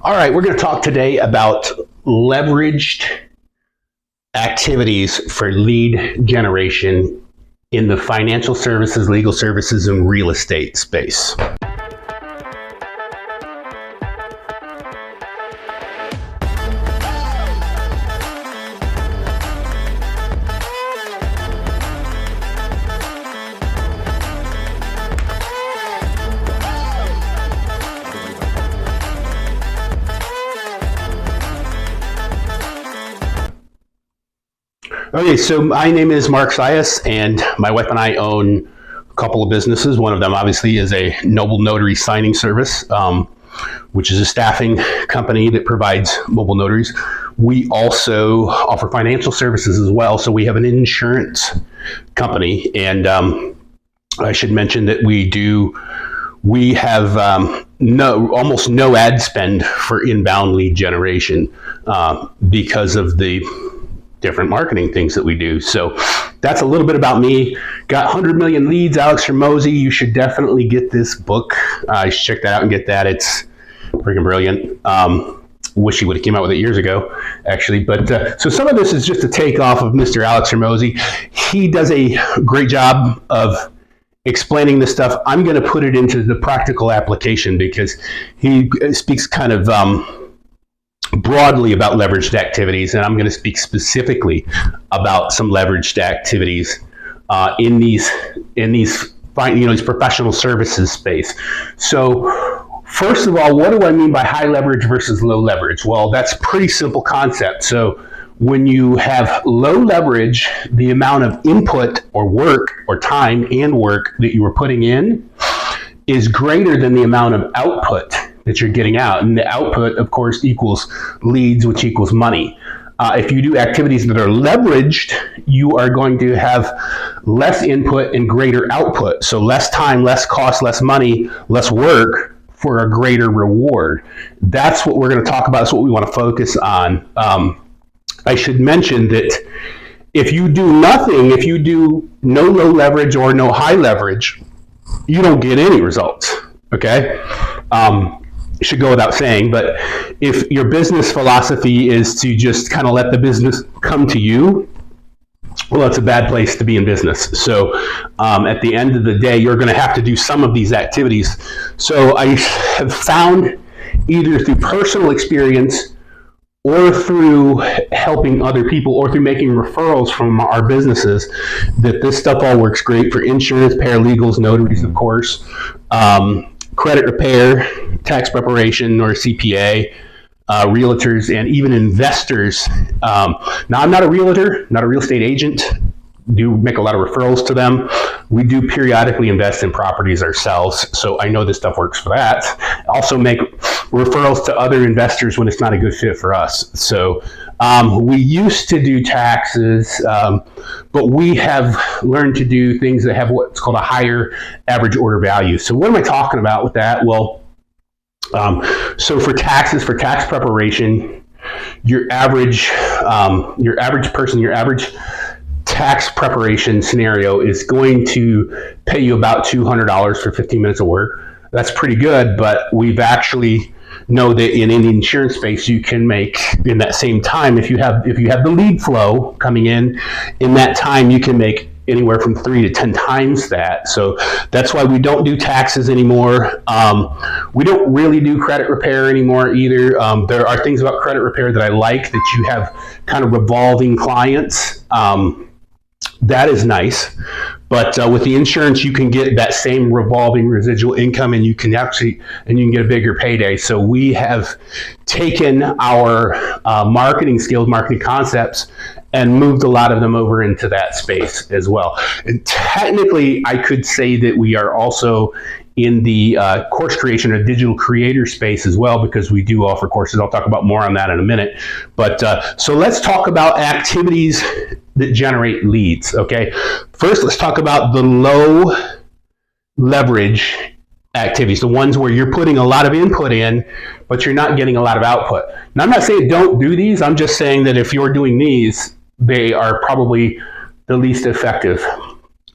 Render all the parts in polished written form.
All right, we're going to talk today about leveraged activities for lead generation in the financial services, legal services, and real estate space. Okay, so my name is Mark Sias, and my wife and I own a couple of businesses. One of them obviously is a mobile notary signing service, which is a staffing company that provides mobile notaries. We also offer financial services as well. So we have an insurance company, and I should mention that we have almost no ad spend for inbound lead generation because of the different marketing things that we do. So that's a little bit about me. Got 100 million leads, Alex Hormozi. You should definitely get this book. You should check that out and get that. It's freaking brilliant. Wish he would have came out with it years ago, actually. But so some of this is just a takeoff of Mr. Alex Hormozi. He does a great job of explaining this stuff. I'm going to put it into the practical application because he speaks kind of broadly about leveraged activities, and I'm going to speak specifically about some leveraged activities in these professional services space. So first of all, what do I mean by high leverage versus low leverage? Well, that's a pretty simple concept. So when you have low leverage, the amount of input or work or time and work that you were putting in is greater than the amount of output that you're getting out. And the output, of course, equals leads, which equals money. If you do activities that are leveraged, you are going to have less input and greater output. So less time, less cost, less money, less work for a greater reward. That's what we're going to talk about. That's what we want to focus on. I should mention that if you do nothing, if you do no low leverage or no high leverage, you don't get any results, okay? It should go without saying, but if your business philosophy is to just kind of let the business come to you, well, that's a bad place to be in business. So at the end of the day, you're going to have to do some of these activities. So I have found, either through personal experience or through helping other people or through making referrals from our businesses, that this stuff all works great for insurance, paralegals, notaries, of course, credit repair, tax preparation or CPA, realtors, and even investors. Now, I'm not a realtor, not a real estate agent. Do make a lot of referrals to them. We do periodically invest in properties ourselves, so I know this stuff works for that. Also make referrals to other investors when it's not a good fit for us. So we used to do taxes, but we have learned to do things that have what's called a higher average order value. So what am I talking about with that? Well, so for taxes, for tax preparation, your average person, your average tax preparation scenario is going to pay you about $200 for 15 minutes of work. That's pretty good, but we've actually know that in the insurance space, you can make in that same time, if you have the lead flow coming in that time, you can make anywhere from 3 to 10 times that. So that's why we don't do taxes anymore. We don't really do credit repair anymore either. There are things about credit repair that I like, that you have kind of revolving clients. That is nice. But with the insurance, you can get that same revolving residual income, and you can get a bigger payday. So we have taken our marketing skills, marketing concepts, and moved a lot of them over into that space as well. And technically, I could say that we are also in the course creation or digital creator space as well, because we do offer courses. I'll talk about more on that in a minute. But so let's talk about activities that generate leads, okay? First, let's talk about the low leverage activities, the ones where you're putting a lot of input in, but you're not getting a lot of output. Now, I'm not saying don't do these. I'm just saying that if you're doing these, they are probably the least effective.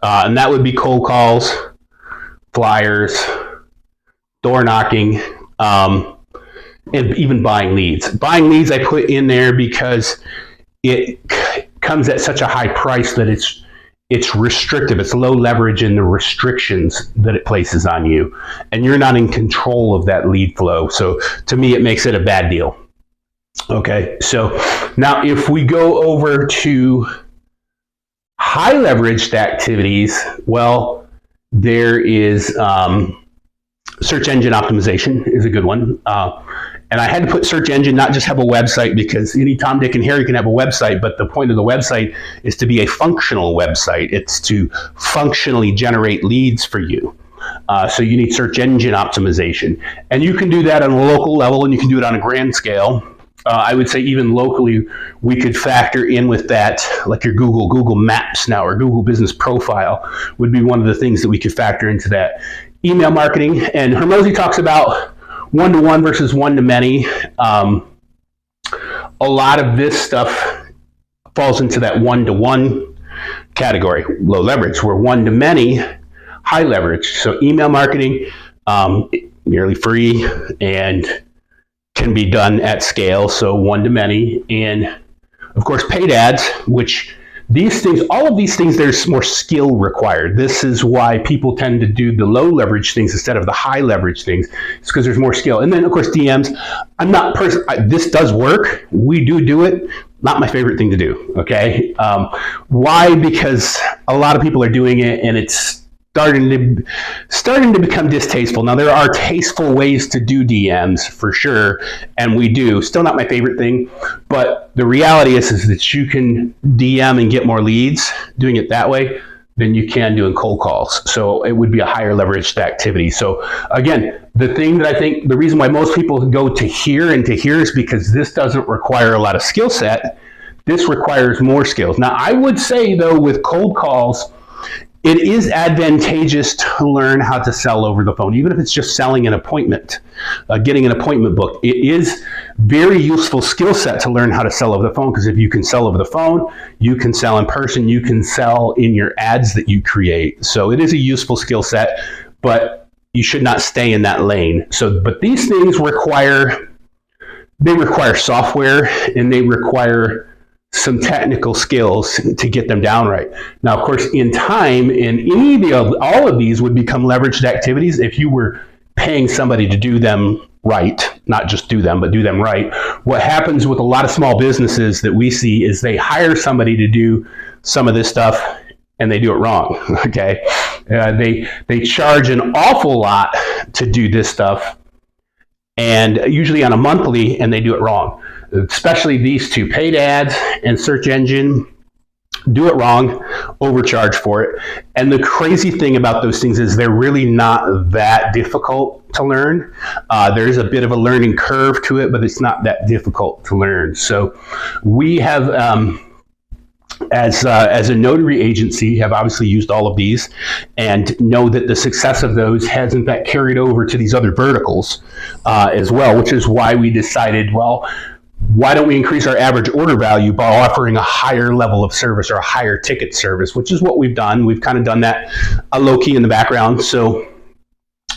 And that would be cold calls, flyers, door knocking, and even buying leads. Buying leads I put in there because it comes at such a high price that it's restrictive. It's low leverage in the restrictions that it places on you, and you're not in control of that lead flow. So to me, it makes it a bad deal. Okay, so now if we go over to high leveraged activities, well, there is search engine optimization is a good one. And I had to put search engine, not just have a website, because any Tom, Dick, and Harry can have a website, but the point of the website is to be a functional website. It's to functionally generate leads for you. So you need search engine optimization. And you can do that on a local level, and you can do it on a grand scale. I would say even locally, we could factor in with that, like your Google Maps now, or Google Business Profile would be one of the things that we could factor into that. Email marketing, and Hormozi talks about one-to-one versus one-to-many. A lot of this stuff falls into that one-to-one category, low leverage, where one-to-many, high leverage. So email marketing, nearly free and can be done at scale, so one-to-many. And of course, paid ads, which these things, all of these things, there's more skill required. This is why people tend to do the low leverage things instead of the high leverage things. It's because there's more skill. And then of course, DMs. I'm not this does work. We do it. Not my favorite thing to do. Okay. Why? Because a lot of people are doing it, and it's starting to become distasteful. Now, there are tasteful ways to do DMs for sure, and we do. Still not my favorite thing, but the reality is that you can DM and get more leads doing it that way than you can doing cold calls. So it would be a higher leveraged activity. So again, the thing that I think, the reason why most people go to here and to here is because this doesn't require a lot of skill set. This requires more skills. Now, I would say though, with cold calls, it is advantageous to learn how to sell over the phone, even if it's just selling an appointment, getting an appointment booked. It is very useful skill set to learn how to sell over the phone, because if you can sell over the phone, you can sell in person, you can sell in your ads that you create. So it is a useful skill set, but you should not stay in that lane. So, but these things require software, and they require some technical skills to get them down right. Now, of course, in time, all of these would become leveraged activities if you were paying somebody to do them right, not just do them, but do them right. What happens with a lot of small businesses that we see is they hire somebody to do some of this stuff, and they do it wrong. Okay, they charge an awful lot to do this stuff, and usually on a monthly, and they do it wrong. Especially these two, paid ads and search engine, do it wrong, overcharge for it. And the crazy thing about those things is they're really not that difficult to learn. There's a bit of a learning curve to it, but it's not that difficult to learn. So we have, as a notary agency, have obviously used all of these and know that the success of those has in fact carried over to these other verticals as well, which is why we decided, well, why don't we increase our average order value by offering a higher level of service or a higher ticket service, which is what we've done. We've kind of done that low-key in the background. So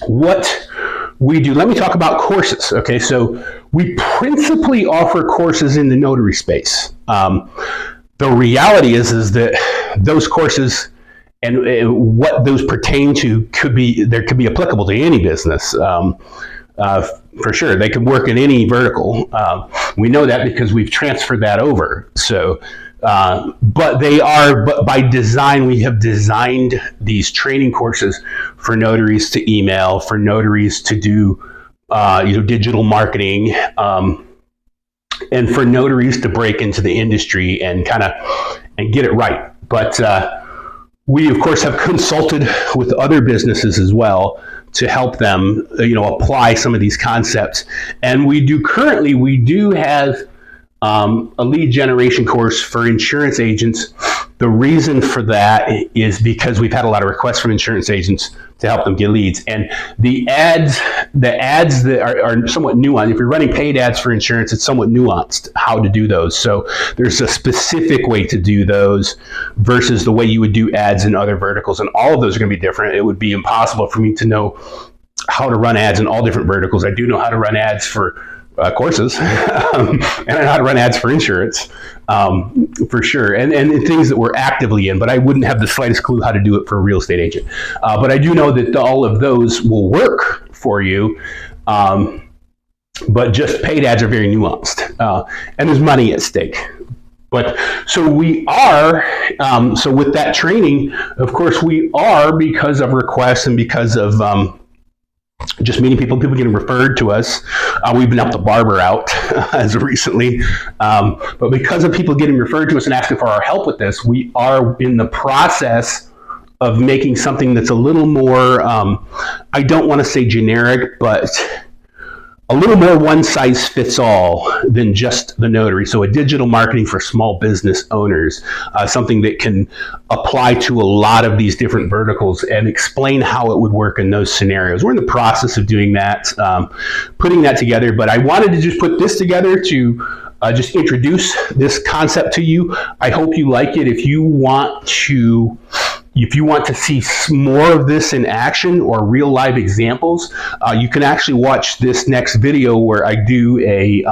what we do, let me talk about courses. Okay, so we principally offer courses in the notary space. The reality is that those courses and what those pertain to could be applicable to any business. For sure, they can work in any vertical. We know that because we've transferred that over. So, but by design, we have designed these training courses for notaries to email, for notaries to do, digital marketing, and for notaries to break into the industry and get it right. But we, of course, have consulted with other businesses as well to help them, apply some of these concepts. And we do have a lead generation course for insurance agents. The reason for that is because we've had a lot of requests from insurance agents to help them get leads. And the ads that are somewhat nuanced. If you're running paid ads for insurance, it's somewhat nuanced how to do those. So there's a specific way to do those versus the way you would do ads in other verticals. And all of those are going to be different. It would be impossible for me to know how to run ads in all different verticals. I do know how to run ads for courses, and I know how to run ads for insurance, for sure, and things that we're actively in, but I wouldn't have the slightest clue how to do it for a real estate agent. But I do know that all of those will work for you, but just paid ads are very nuanced, and there's money at stake. But so we are, so with that training, of course, we are, because of requests and because of just meeting people getting referred to us. We've been up the barber out as of recently. But because of people getting referred to us and asking for our help with this, we are in the process of making something that's a little more, I don't want to say generic, but a little more one size fits all than just the notary. So a digital marketing for small business owners, something that can apply to a lot of these different verticals and explain how it would work in those scenarios. We're in the process of doing that, putting that together, but I wanted to just put this together to just introduce this concept to you. I hope you like it. If you want to see more of this in action or real live examples, you can actually watch this next video where I do a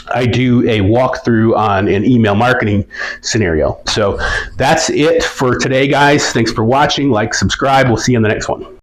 walkthrough on an email marketing scenario. So that's it for today, guys. Thanks for watching. Like, subscribe. We'll see you in the next one.